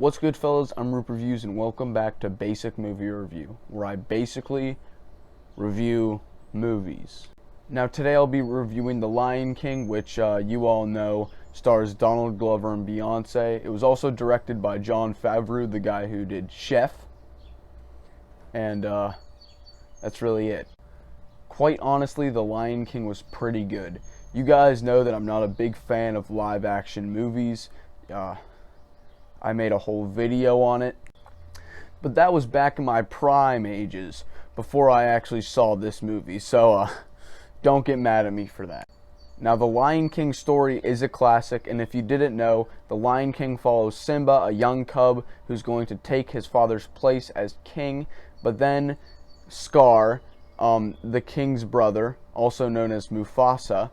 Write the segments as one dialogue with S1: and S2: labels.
S1: What's good, fellas? I'm Roup Reviews, and welcome back to Basic Movie Review, where I basically review movies. Now, today I'll be reviewing The Lion King, which you all know stars Donald Glover and Beyonce. It was also directed by Jon Favreau, the guy who did Chef, and that's really it. Quite honestly, The Lion King was pretty good. You guys know that I'm not a big fan of live-action movies. I made a whole video on it, but that was back in my prime ages, before I actually saw this movie, so don't get mad at me for that. Now, the Lion King story is a classic, and if you didn't know, the Lion King follows Simba, a young cub who's going to take his father's place as king, but then Scar, the king's brother, also known as Mufasa,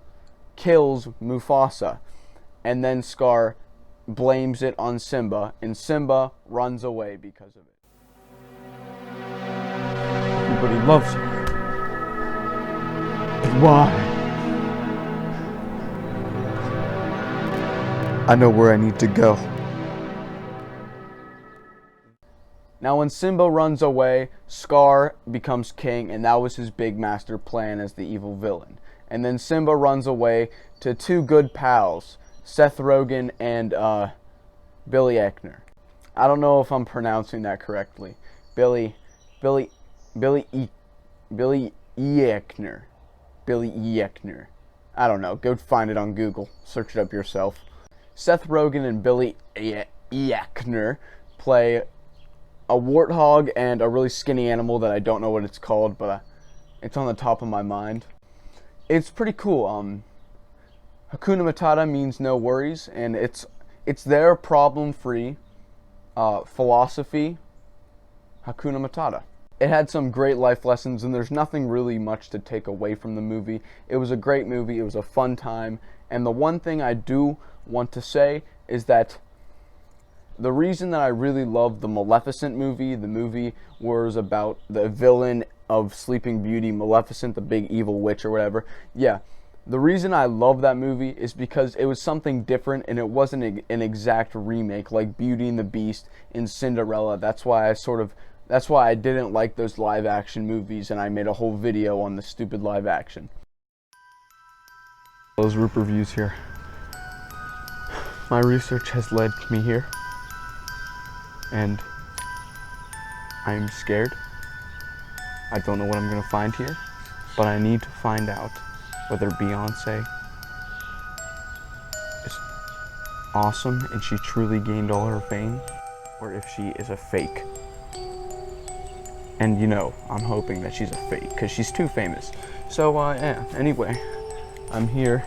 S1: kills Mufasa, and then Scar blames it on Simba, and Simba runs away because of it. Everybody loves him. But why? I know where I need to go. Now, when Simba runs away, Scar becomes king, and that was his big master plan as the evil villain. And then Simba runs away to two good pals, Seth Rogen and Billy Eichner. I don't know if I'm pronouncing that correctly. Billy Eichner. Billy Eichner. I don't know. Go find it on Google. Search it up yourself. Seth Rogen and Billy Eichner play a warthog and a really skinny animal that I don't know what it's called, but it's on the top of my mind. It's pretty cool. Hakuna Matata means no worries, and it's their problem-free philosophy, Hakuna Matata. It had some great life lessons, and there's nothing really much to take away from the movie. It was a great movie. It was a fun time, and the one thing I do want to say is that the reason that I really love the Maleficent movie, the movie was about the villain of Sleeping Beauty, Maleficent, the big evil witch or whatever. Yeah, the reason I love that movie is because it was something different, and it wasn't an exact remake like Beauty and the Beast and Cinderella. That's why I didn't like those live action movies, and I made a whole video on the stupid live action. Those Roup Reviews here. My research has led me here, and I am scared. I don't know what I'm going to find here, but I need to find out whether Beyonce is awesome and she truly gained all her fame, or if she is a fake. And you know, I'm hoping that she's a fake, because she's too famous. So, yeah, anyway, I'm here,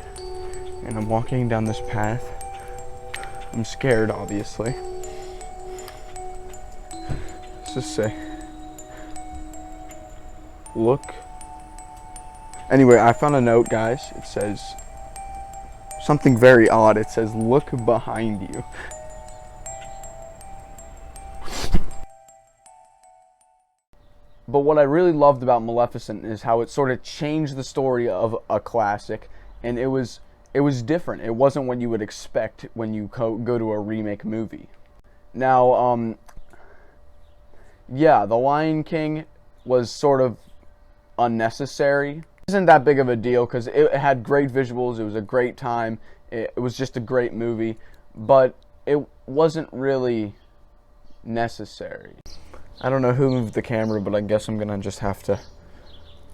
S1: and I'm walking down this path. I'm scared, obviously. Let's just say, look. Anyway, I found a note, guys. It says something very odd. It says, look behind you. But what I really loved about Maleficent is how it sort of changed the story of a classic, and it was different. It wasn't what you would expect when you go to a remake movie. Now, yeah, The Lion King was sort of unnecessary. It isn't that big of a deal because it had great visuals. It was a great time. It was just a great movie, but it wasn't really necessary. I don't know who moved the camera, but I guess I'm gonna just have to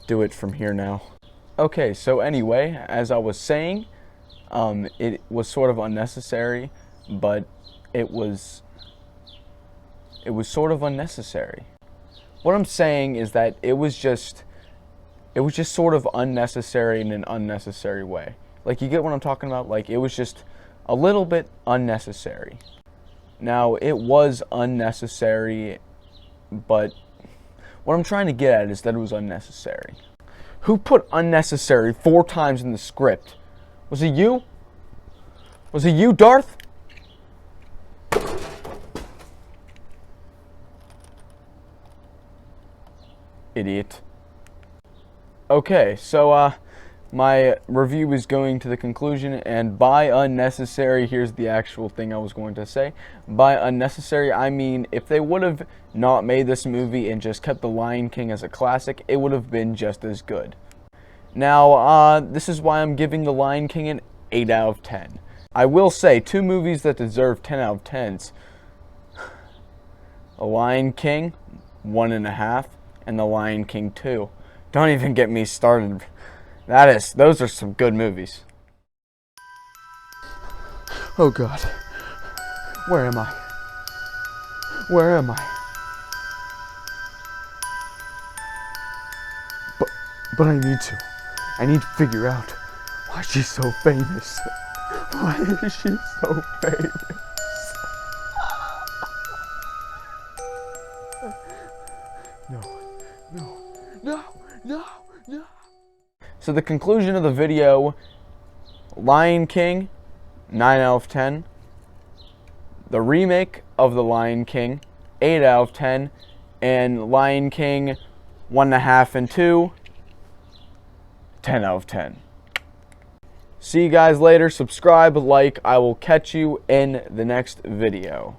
S1: do it from here now. Okay, so anyway, as I was saying, it was sort of unnecessary, but it was sort of unnecessary. What I'm saying is that it was just sort of unnecessary in an unnecessary way. Like, you get what I'm talking about? Like, it was just a little bit unnecessary. Now, it was unnecessary, but what I'm trying to get at is that it was unnecessary. Who put unnecessary 4 times in the script? Was it you? Was it you, Darth? Idiot. Okay, so my review is going to the conclusion, and by unnecessary, here's the actual thing I was going to say. By unnecessary, I mean if they would have not made this movie and just kept The Lion King as a classic, it would have been just as good. Now, this is why I'm giving The Lion King an 8 out of 10. I will say, 2 movies that deserve 10 out of 10s. The Lion King, 1.5, and The Lion King 2. Don't even get me started. Those are some good movies. Oh God. Where am I? Where am I? But I need to. I need to figure out why she's so famous. Why is she so famous? No. So the conclusion of the video, Lion King, 9 out of 10. The remake of The Lion King, 8 out of 10. And Lion King, 1.5 and 2, 10 out of 10. See you guys later. Subscribe, like. I will catch you in the next video.